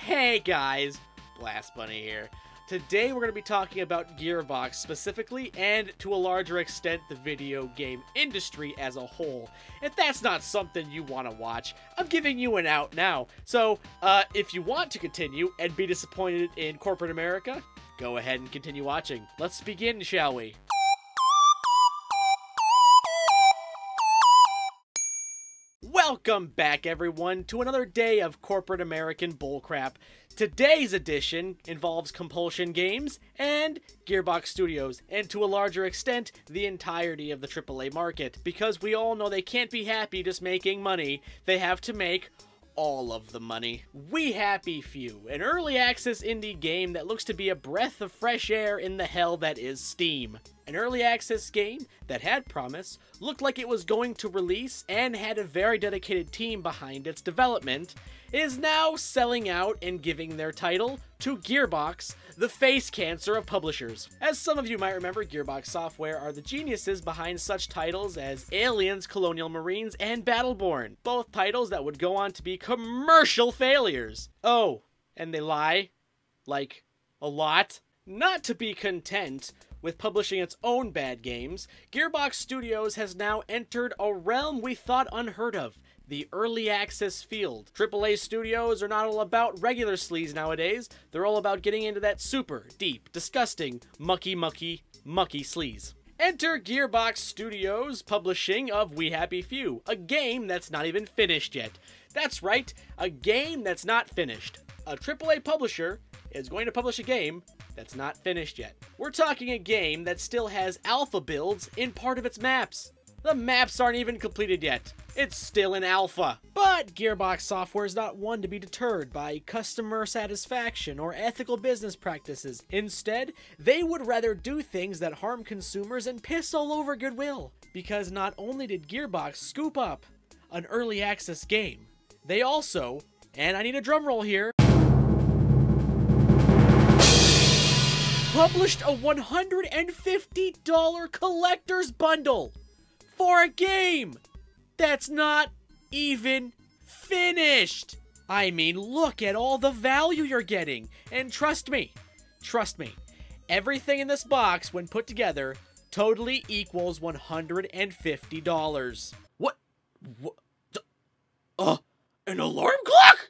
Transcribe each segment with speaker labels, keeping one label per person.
Speaker 1: Hey guys, Blastbunny here. Today we're going to be talking about Gearbox specifically, and to a larger extent the video game industry as a whole. If that's not something you want to watch, I'm giving you an out now. So, if you want to continue and be disappointed in corporate America, go ahead and continue watching. Let's begin, shall we? Welcome back, everyone, to another day of corporate American bullcrap. Today's edition involves Compulsion Games and Gearbox Studios, and to a larger extent, the entirety of the AAA market. Because we all know they can't be happy just making money, they have to make all of the money. We Happy Few, an early access indie game that looks to be a breath of fresh air in the hell that is Steam. An early access game that had promise, looked like it was going to release, and had a very dedicated team behind its development, is now selling out and giving their title to Gearbox, the face cancer of publishers. As some of you might remember, Gearbox Software are the geniuses behind such titles as Aliens, Colonial Marines, and Battleborn, both titles that would go on to be commercial failures. Oh, and they lie? Like, a lot? Not to be content with publishing its own bad games, Gearbox Studios has now entered a realm we thought unheard of, the early access field. AAA studios are not all about regular sleaze nowadays, they're all about getting into that super, deep, disgusting, mucky sleaze. Enter Gearbox Studios' publishing of We Happy Few, a game that's not even finished yet. That's right, a game that's not finished. A AAA publisher is going to publish a game that's not finished yet. We're talking a game that still has alpha builds in part of its maps. The maps aren't even completed yet. It's still in alpha. But Gearbox Software is not one to be deterred by customer satisfaction or ethical business practices. Instead, they would rather do things that harm consumers and piss all over goodwill. Because not only did Gearbox scoop up an early access game, they also, and I need a drum roll here, published a $150 collector's bundle for a game that's not even finished. I mean, look at all the value you're getting. And trust me, everything in this box, when put together, totally equals $150. What? An alarm clock?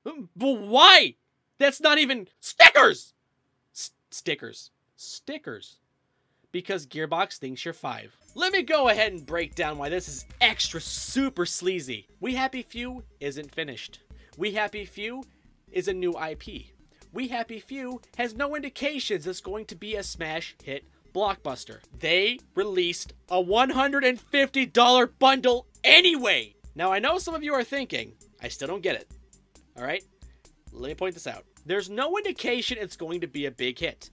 Speaker 1: But why? That's not even stickers! Stickers. Because Gearbox thinks you're 5. Let me go ahead and break down why this is extra super sleazy. We Happy Few isn't finished. We Happy Few is a new IP. We Happy Few has no indications it's going to be a smash hit blockbuster. They released a $150 bundle anyway! Now I know some of you are thinking, I still don't get it. Alright? Let me point this out. There's no indication it's going to be a big hit.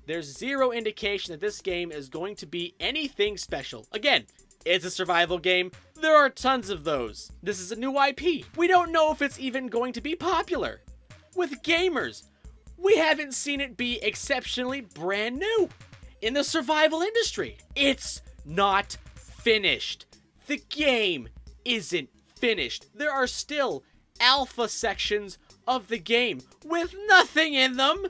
Speaker 1: There's zero indication that this game is going to be anything special. Again, it's a survival game. There are tons of those. This is a new IP. We don't know if it's even going to be popular with gamers. We haven't seen it be exceptionally brand new in the survival industry. It's not finished. The game isn't finished. There are still alpha sections of the game with nothing in them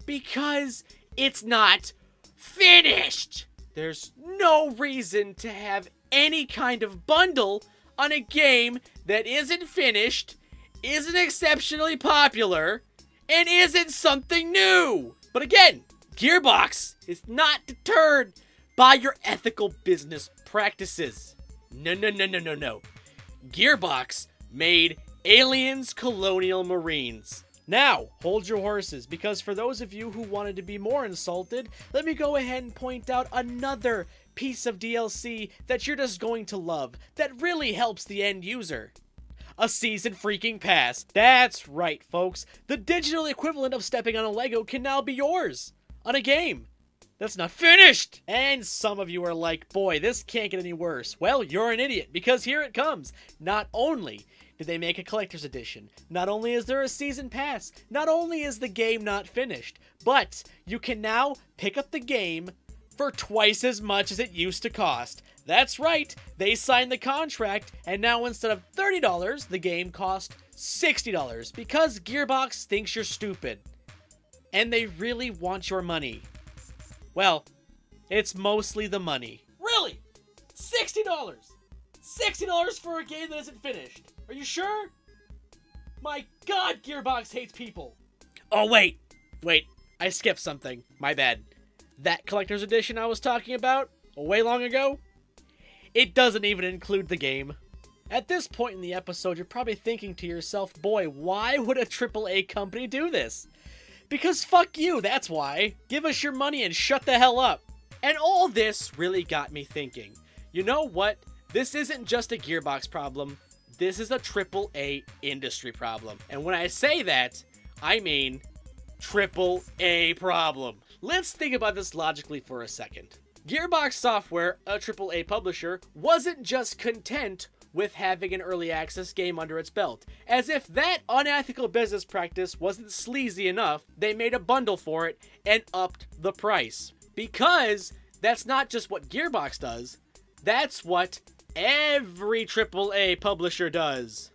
Speaker 1: because it's not finished. There's no reason to have any kind of bundle on a game that isn't finished, isn't exceptionally popular, and isn't something new. But again, Gearbox is not deterred by your ethical business practices. No. Gearbox made Aliens, Colonial Marines. Now, hold your horses, because for those of you who wanted to be more insulted, let me go ahead and point out another piece of DLC that you're just going to love, that really helps the end user. A season freaking pass. That's right, folks. The digital equivalent of stepping on a Lego can now be yours on a game that's not finished. And some of you are like, boy, this can't get any worse. Well, you're an idiot, because here it comes. Not only did they make a collector's edition, not only is there a season pass, not only is the game not finished, but you can now pick up the game for twice as much as it used to cost. That's right, they signed the contract, and now instead of $30, the game cost $60 because Gearbox thinks you're stupid. And they really want your money. Well, it's mostly the money. Really? $60! $60 for a game that isn't finished. Are you sure? My god, Gearbox hates people. Oh, wait. I skipped something. My bad. That collector's edition I was talking about, way long ago, it doesn't even include the game. At this point in the episode, you're probably thinking to yourself, boy, why would a AAA company do this? Because fuck you, that's why. Give us your money and shut the hell up. And all this really got me thinking. You know what? This isn't just a Gearbox problem. This is a AAA industry problem. And when I say that, I mean AAA problem. Let's think about this logically for a second. Gearbox Software, a AAA publisher, wasn't just content with having an early access game under its belt. As if that unethical business practice wasn't sleazy enough, they made a bundle for it and upped the price. Because that's not just what Gearbox does, that's what every AAA publisher does.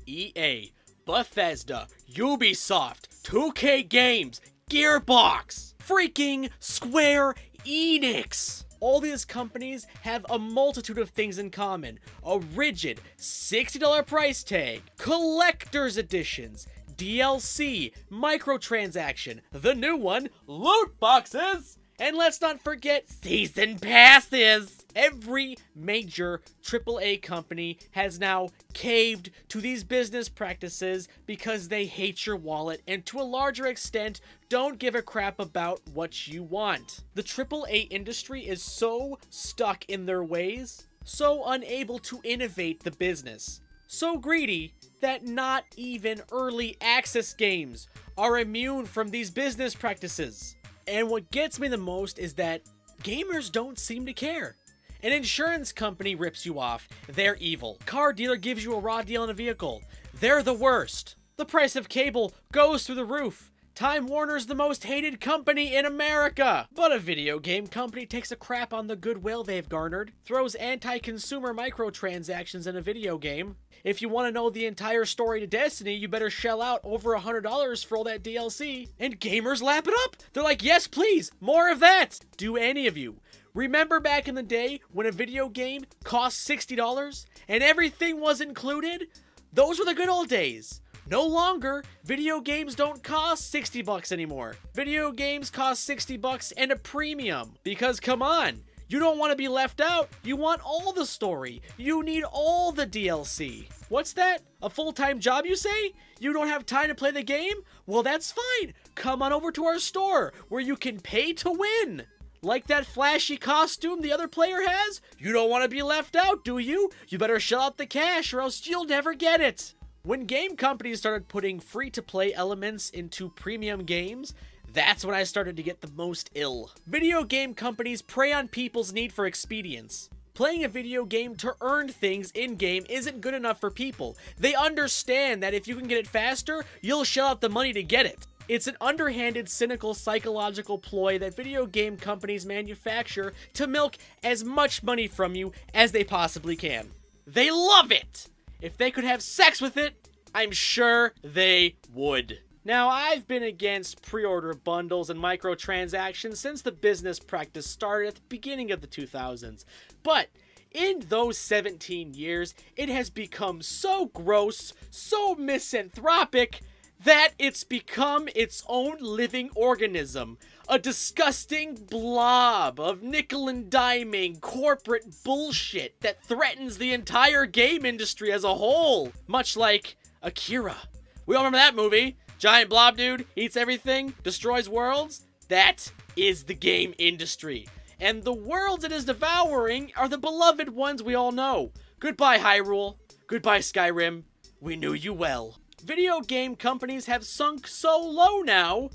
Speaker 1: EA, Bethesda, Ubisoft, 2K Games, Gearbox, freaking Square Enix. All these companies have a multitude of things in common. A rigid $60 price tag, collector's editions, DLC, microtransaction, the new one, loot boxes, and let's not forget season passes. Every major AAA company has now caved to these business practices because they hate your wallet and to a larger extent don't give a crap about what you want. The AAA industry is so stuck in their ways, so unable to innovate the business, so greedy that not even early access games are immune from these business practices. And what gets me the most is that gamers don't seem to care. An insurance company rips you off, they're evil. Car dealer gives you a raw deal on a vehicle, they're the worst. The price of cable goes through the roof. Time Warner's the most hated company in America. But a video game company takes a crap on the goodwill they've garnered, throws anti-consumer microtransactions in a video game. If you want to know the entire story to Destiny, you better shell out over $100 for all that DLC. And gamers lap it up. They're like, yes, please, more of that. Do any of you remember back in the day when a video game cost $60 and everything was included? Those were the good old days. No longer, video games don't cost $60 anymore. Video games cost $60 and a premium. Because come on, you don't want to be left out. You want all the story. You need all the DLC. What's that? A full-time job, you say? You don't have time to play the game? Well, that's fine. Come on over to our store where you can pay to win. Like that flashy costume the other player has? You don't want to be left out, do you? You better shell out the cash or else you'll never get it. When game companies started putting free-to-play elements into premium games, that's when I started to get the most ill. Video game companies prey on people's need for expedience. Playing a video game to earn things in-game isn't good enough for people. They understand that if you can get it faster, you'll shell out the money to get it. It's an underhanded, cynical, psychological ploy that video game companies manufacture to milk as much money from you as they possibly can. They love it! If they could have sex with it, I'm sure they would. Now, I've been against pre-order bundles and microtransactions since the business practice started at the beginning of the 2000s. But in those 17 years, it has become so gross, so misanthropic, that it's become its own living organism. A disgusting blob of nickel and diming corporate bullshit that threatens the entire game industry as a whole. Much like Akira. We all remember that movie? Giant blob dude, eats everything, destroys worlds. That is the game industry. And the worlds it is devouring are the beloved ones we all know. Goodbye, Hyrule. Goodbye, Skyrim. We knew you well. Video game companies have sunk so low now,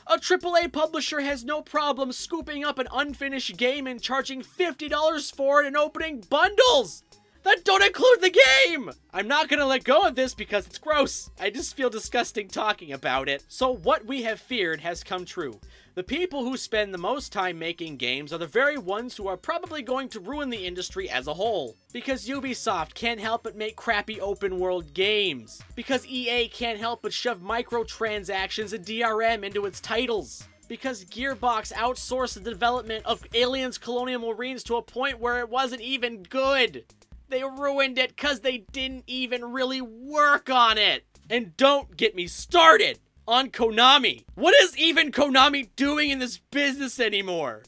Speaker 1: a AAA publisher has no problem scooping up an unfinished game and charging $50 for it and opening bundles. that don't include the game! I'm not gonna let go of this because it's gross. I just feel disgusting talking about it. So what we have feared has come true. The people who spend the most time making games are the very ones who are probably going to ruin the industry as a whole. Because Ubisoft can't help but make crappy open world games. Because EA can't help but shove microtransactions and DRM into its titles. Because Gearbox outsourced the development of Aliens Colonial Marines to a point where it wasn't even good. They ruined it because they didn't even really work on it. And don't get me started on Konami. What is even Konami doing in this business anymore?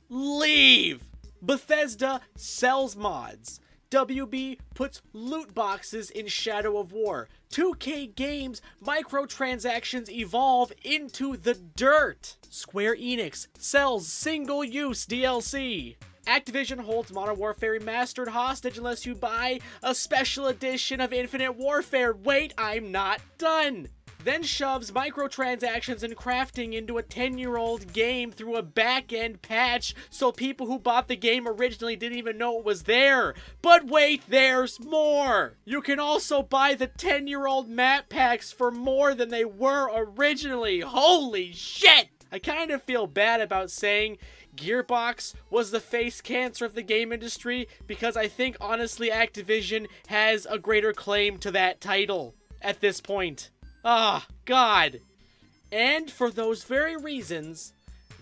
Speaker 1: Leave. Bethesda sells mods. WB puts loot boxes in Shadow of War. 2K Games microtransactions evolve into the dirt. Square Enix sells single-use DLC. Activision holds Modern Warfare Remastered hostage unless you buy a special edition of Infinite Warfare. Wait, I'm not done. Then shoves microtransactions and crafting into a 10-year-old game through a back-end patch so people who bought the game originally didn't even know it was there. But wait, there's more! You can also buy the 10-year-old map packs for more than they were originally. Holy shit! I kind of feel bad about saying Gearbox was the face cancer of the game industry because I think honestly Activision has a greater claim to that title at this point. Ah, God. And for those very reasons,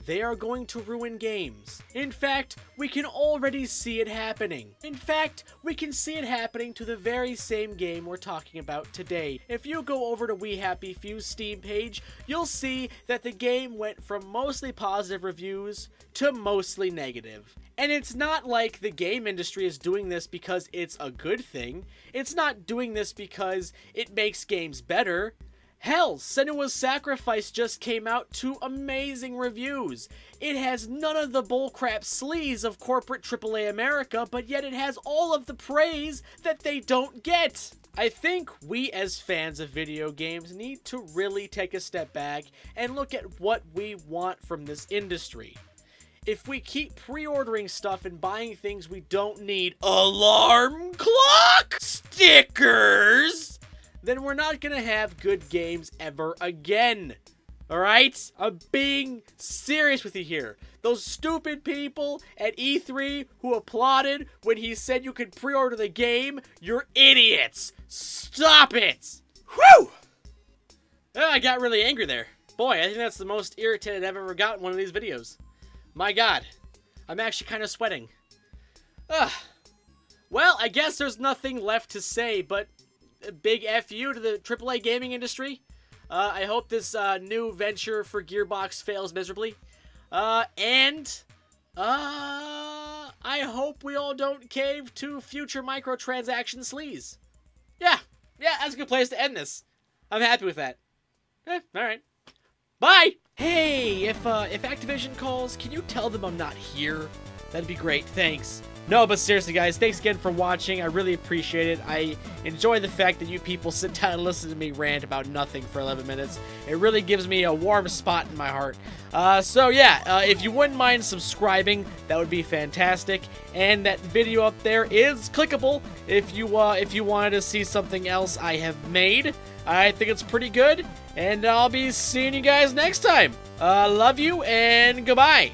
Speaker 1: they are going to ruin games. In fact, we can already see it happening. In fact, we can see it happening to the very same game we're talking about today. If you go over to We Happy Few's Steam page, you'll see that the game went from mostly positive reviews to mostly negative. And it's not like the game industry is doing this because it's a good thing. It's not doing this because it makes games better. Hell, Senua's Sacrifice just came out to amazing reviews. It has none of the bullcrap sleaze of corporate AAA America, but yet it has all of the praise that they don't get. I think we as fans of video games need to really take a step back and look at what we want from this industry. If we keep pre-ordering stuff and buying things we don't need, alarm clock stickers, then we're not gonna have good games ever again. Alright? I'm being serious with you here. Those stupid people at E3 who applauded when he said you could pre-order the game, you're idiots. Stop it! Whew! Oh, I got really angry there. Boy, I think that's the most irritated I've ever gotten in one of these videos. My God, I'm actually kind of sweating. Ugh. Well, I guess there's nothing left to say, but a big F you to the AAA gaming industry. I hope this new venture for Gearbox fails miserably. And I hope we all don't cave to future microtransaction sleaze. Yeah, that's a good place to end this. I'm happy with that. Alright. Bye! Hey, if Activision calls, can you tell them I'm not here? That'd be great, thanks. No, but seriously, guys, thanks again for watching. I really appreciate it. I enjoy the fact that you people sit down and listen to me rant about nothing for 11 minutes. It really gives me a warm spot in my heart. So yeah, if you wouldn't mind subscribing, that would be fantastic. And that video up there is clickable if you wanted to see something else I have made. I think it's pretty good, and I'll be seeing you guys next time. Love you, and goodbye.